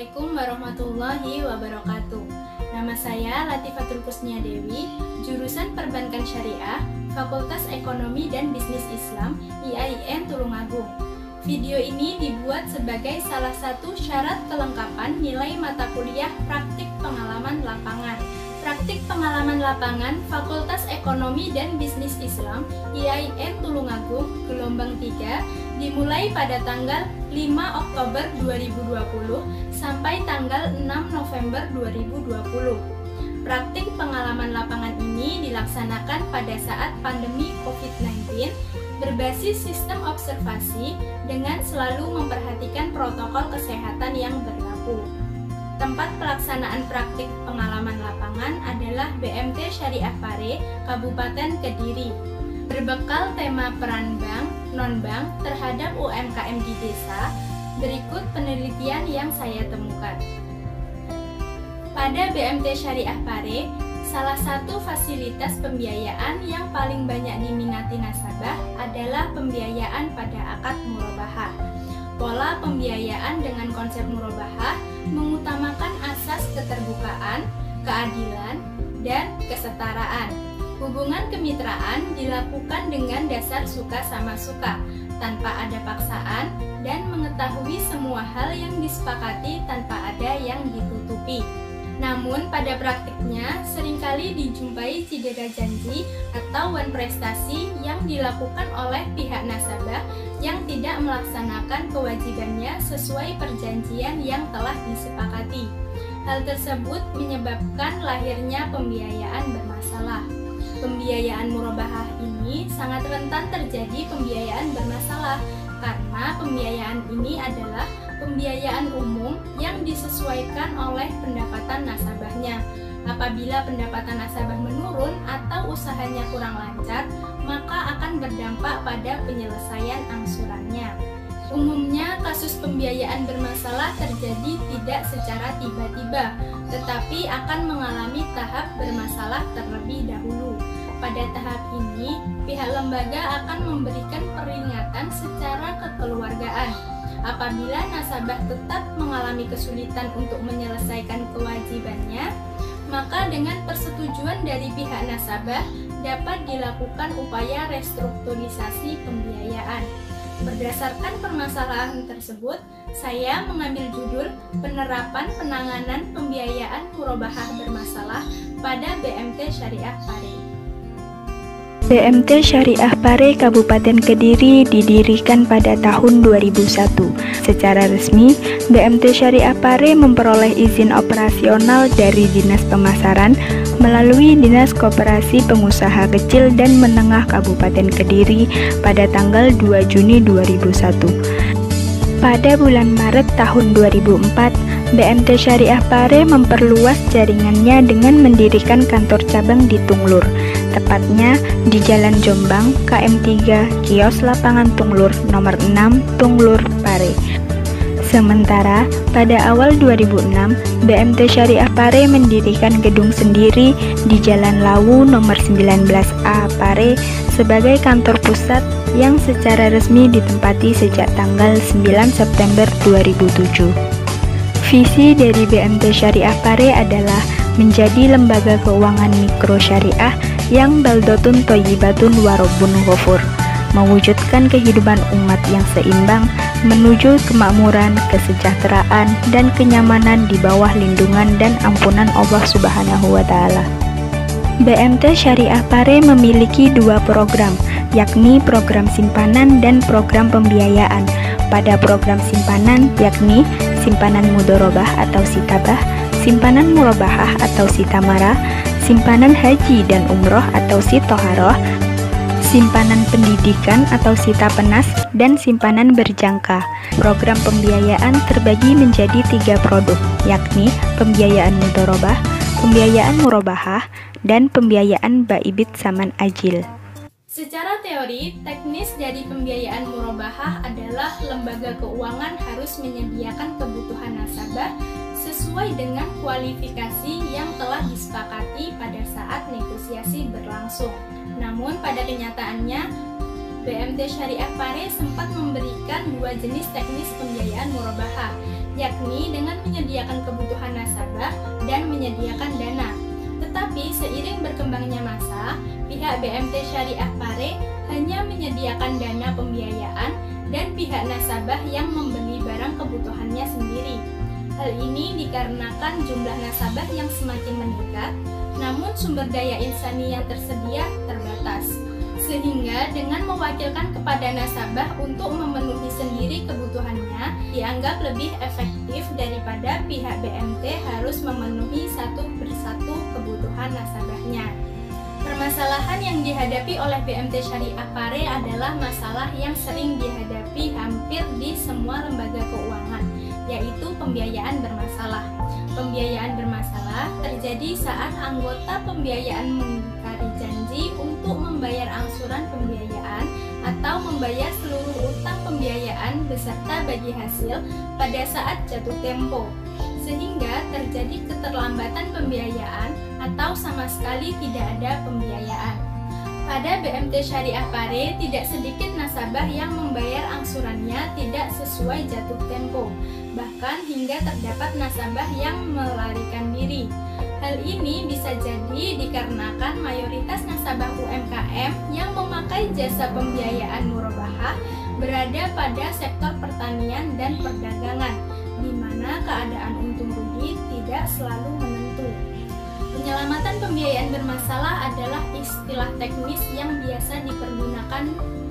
Assalamualaikum warahmatullahi wabarakatuh. Nama saya Latifatul Kusnia Dewi, jurusan Perbankan Syariah, Fakultas Ekonomi dan Bisnis Islam, IAIN Tulungagung. Video ini dibuat sebagai salah satu syarat kelengkapan nilai mata kuliah praktik pengalaman lapangan. Praktik pengalaman lapangan Fakultas Ekonomi dan Bisnis Islam, IAIN Tulungagung, gelombang 3, dimulai pada tanggal 5 Oktober 2020 sampai tanggal 6 November 2020. Praktik pengalaman lapangan ini dilaksanakan pada saat pandemi COVID-19 berbasis sistem observasi dengan selalu memperhatikan protokol kesehatan yang berlaku. Tempat pelaksanaan praktik pengalaman lapangan adalah BMT Syariah Pare, Kabupaten Kediri. Berbekal tema peran bank, non-bank terhadap UMKM di desa, berikut penelitian yang saya temukan. Pada BMT Syariah Pare, salah satu fasilitas pembiayaan yang paling banyak diminati nasabah adalah pembiayaan pada akad murabahah. Pola pembiayaan dengan konsep murabahah mengutamakan asas keterbukaan, keadilan, dan kesetaraan. Hubungan kemitraan dilakukan dengan dasar suka sama suka, tanpa ada paksaan, dan mengetahui semua hal yang disepakati tanpa ada yang ditutupi. Namun pada praktiknya seringkali dijumpai cedera janji atau wan prestasi yang dilakukan oleh pihak nasabah yang tidak melaksanakan kewajibannya sesuai perjanjian yang telah disepakati. Hal tersebut menyebabkan lahirnya pembiayaan bermasalah. Pembiayaan murabahah ini sangat rentan terjadi pembiayaan bermasalah karena pembiayaan ini adalah pembiayaan umum yang disesuaikan oleh pendapatan nasabahnya. Apabila pendapatan nasabah menurun atau usahanya kurang lancar, maka akan berdampak pada penyelesaian angsurannya. Umumnya kasus pembiayaan bermasalah terjadi tidak secara tiba-tiba, tetapi akan mengalami tahap bermasalah terlebih dahulu. Pada tahap ini, pihak lembaga akan memberikan peringatan secara kekeluargaan. Apabila nasabah tetap mengalami kesulitan untuk menyelesaikan kewajibannya, maka dengan persetujuan dari pihak nasabah dapat dilakukan upaya restrukturisasi pembiayaan. Berdasarkan permasalahan tersebut, saya mengambil judul Penerapan Penanganan Pembiayaan Murabahah Bermasalah pada BMT Syariah Pare. BMT Syariah Pare Kabupaten Kediri didirikan pada tahun 2001. Secara resmi, BMT Syariah Pare memperoleh izin operasional dari Dinas Pemasaran melalui Dinas Koperasi Pengusaha Kecil dan Menengah Kabupaten Kediri pada tanggal 2 Juni 2001. Pada bulan Maret tahun 2004, BMT Syariah Pare memperluas jaringannya dengan mendirikan kantor cabang di Tunglur, tepatnya di Jalan Jombang, KM 3, Kios Lapangan Tunglur, nomor 6, Tunglur, Pare. Sementara, pada awal 2006, BMT Syariah Pare mendirikan gedung sendiri di Jalan Lawu nomor 19A, Pare, sebagai kantor pusat yang secara resmi ditempati sejak tanggal 9 September 2007. Visi dari BMT Syariah Pare adalah menjadi lembaga keuangan mikro syariah yang baldotun thayyibatun warobun ghafur, mewujudkan kehidupan umat yang seimbang menuju kemakmuran, kesejahteraan, dan kenyamanan di bawah lindungan dan ampunan Allah Subhanahu wa Ta'ala. BMT Syariah Pare memiliki dua program, yakni program simpanan dan program pembiayaan. Pada program simpanan, yakni simpanan mudorobah atau sitabah, simpanan murabahah atau sitamara, simpanan haji dan umroh atau sitoharoh, simpanan pendidikan atau sitapenas, dan simpanan berjangka. Program pembiayaan terbagi menjadi 3 produk, yakni pembiayaan mudorobah, pembiayaan murabahah, dan pembiayaan baibit saman ajil. Secara teori, teknis dari pembiayaan murabahah adalah lembaga keuangan harus menyediakan kebutuhan nasabah sesuai dengan kualifikasi yang telah disepakati pada saat negosiasi berlangsung. Namun pada kenyataannya, BMT Syariah Pare sempat memberikan dua jenis teknis pembiayaan murabahah, yakni dengan menyediakan kebutuhan nasabah dan menyediakan dana. Tetapi seiring berkembangnya masa, pihak BMT Syariah Pare hanya menyediakan dana pembiayaan dan pihak nasabah yang membeli barang kebutuhannya sendiri. Hal ini dikarenakan jumlah nasabah yang semakin meningkat, namun sumber daya insani yang tersedia terbatas. Sehingga dengan mewakilkan kepada nasabah untuk memenuhi sendiri kebutuhannya dianggap lebih efektif daripada pihak BMT harus memenuhi satu persatu kebutuhan nasabahnya. Permasalahan yang dihadapi oleh BMT Syariah Pare adalah masalah yang sering dihadapi hampir di semua lembaga keuangan, yaitu pembiayaan bermasalah. Pembiayaan bermasalah terjadi saat anggota pembiayaan mengingkari janji untuk membayar angsuran pembiayaan atau membayar seluruh utang pembiayaan beserta bagi hasil pada saat jatuh tempo, sehingga terjadi keterlambatan pembiayaan atau sama sekali tidak ada pembiayaan. Pada BMT Syariah Pare tidak sedikit nasabah yang membayar angsurannya tidak sesuai jatuh tempo, bahkan hingga terdapat nasabah yang melarikan diri. Hal ini bisa jadi dikarenakan mayoritas nasabah UMKM yang memakai jasa pembiayaan murabahah berada pada sektor pertanian dan perdagangan, di mana keadaan untung rugi tidak selalu menentu. Penyelamatan pembiayaan bermasalah adalah istilah teknis yang biasa dipergunakan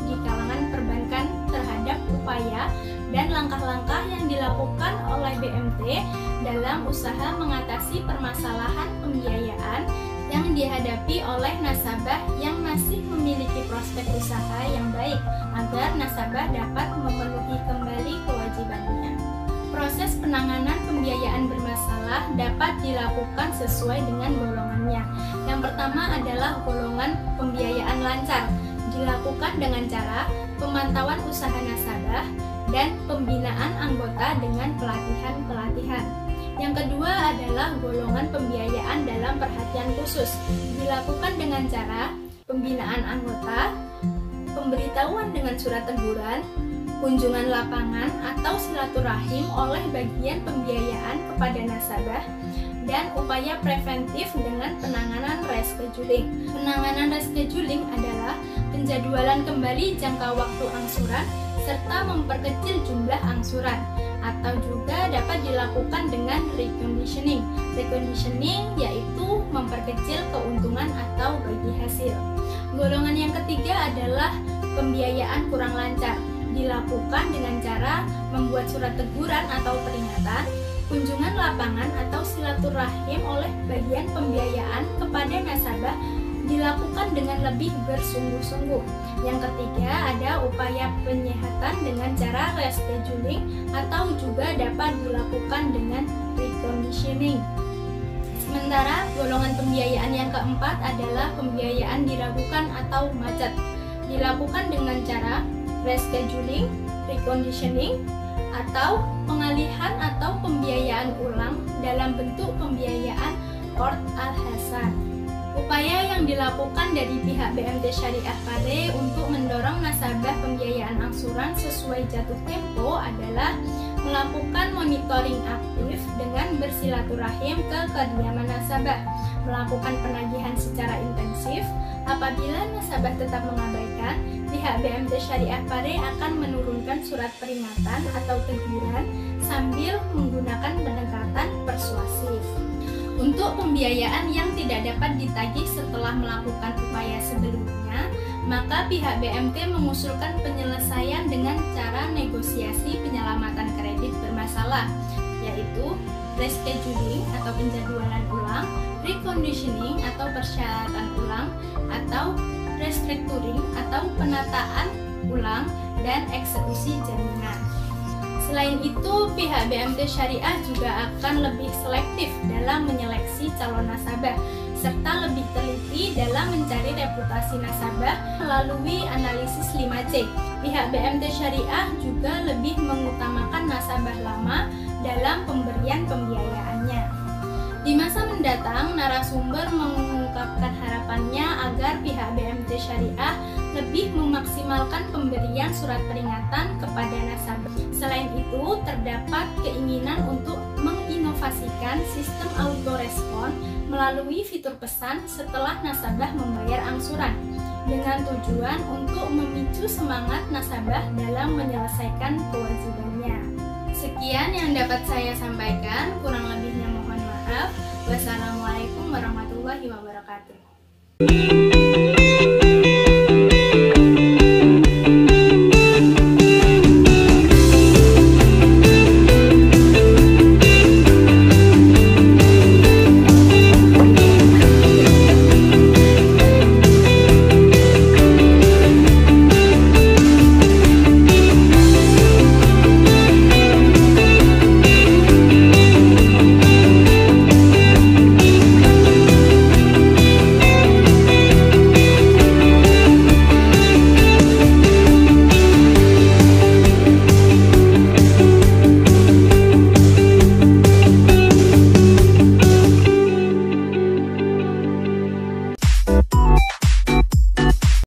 di kalangan perbankan terhadap upaya dan langkah-langkah yang dilakukan oleh BMT dalam usaha mengatasi permasalahan pembiayaan yang dihadapi oleh nasabah yang masih memiliki prospek usaha yang baik agar nasabah dapat memenuhi kembali kewajibannya. Proses penanganan pembiayaan bermasalah dapat dilakukan sesuai dengan golongannya. Yang pertama adalah golongan pembiayaan lancar, dilakukan dengan cara pemantauan usaha nasabah dan pembinaan anggota dengan pelatihan-pelatihan. Yang kedua adalah golongan pembiayaan dalam perhatian khusus, dilakukan dengan cara pembinaan anggota, pemberitahuan dengan surat teguran, kunjungan lapangan atau silaturahim oleh bagian pembiayaan kepada nasabah, dan upaya preventif dengan penanganan rescheduling. Penanganan rescheduling adalah penjadwalan kembali jangka waktu angsuran serta memperkecil jumlah angsuran, atau juga dapat dilakukan dengan reconditioning. Reconditioning yaitu memperkecil keuntungan atau bagi hasil. Golongan yang ketiga adalah pembiayaan kurang lancar, dilakukan dengan cara membuat surat teguran atau peringatan, kunjungan lapangan atau silaturahim oleh bagian pembiayaan kepada nasabah dilakukan dengan lebih bersungguh-sungguh. Yang ketiga ada upaya penyehatan dengan cara rescheduling atau juga dapat dilakukan dengan reconditioning. Sementara golongan pembiayaan yang keempat adalah pembiayaan diragukan atau macet, dilakukan dengan cara rescheduling, reconditioning, atau pengalihan atau pembiayaan ulang dalam bentuk pembiayaan qard al-hasan. Upaya yang dilakukan dari pihak BMT Syariah Pare untuk mendorong nasabah pembiayaan angsuran sesuai jatuh tempo adalah melakukan monitoring aktif dengan bersilaturahim ke kediaman nasabah, melakukan penagihan secara intensif. Apabila nasabah tetap mengabaikan, pihak BMT Syariah Pare akan menurunkan surat peringatan atau teguran sambil menggunakan pendekatan persuasif. Untuk pembiayaan yang tidak dapat ditagih setelah melakukan upaya sebelumnya, maka pihak BMT mengusulkan penyelesaian dengan cara negosiasi penyelamatan kredit bermasalah, yaitu rescheduling atau penjadwalan ulang, reconditioning atau persyaratan ulang, atau restructuring atau penataan ulang, dan eksekusi jaminan. Selain itu, pihak BMT Syariah juga akan lebih selektif dalam menyeleksi calon nasabah, serta lebih teliti dalam mencari reputasi nasabah melalui analisis 5C. Pihak BMT Syariah juga lebih mengutamakan nasabah lama dalam pemberian pembiayaannya. Di masa mendatang, narasumber mengungkapkan harapannya agar pihak BMT Syariah lebih memaksimalkan pemberian surat peringatan kepada nasabah. Selain itu, terdapat keinginan untuk menginovasikan sistem autorespon melalui fitur pesan setelah nasabah membayar angsuran, dengan tujuan untuk memicu semangat nasabah dalam menyelesaikan kewajibannya. Sekian yang dapat saya sampaikan, kurang lebihnya mohon maaf. Wassalamualaikum warahmatullahi wabarakatuh.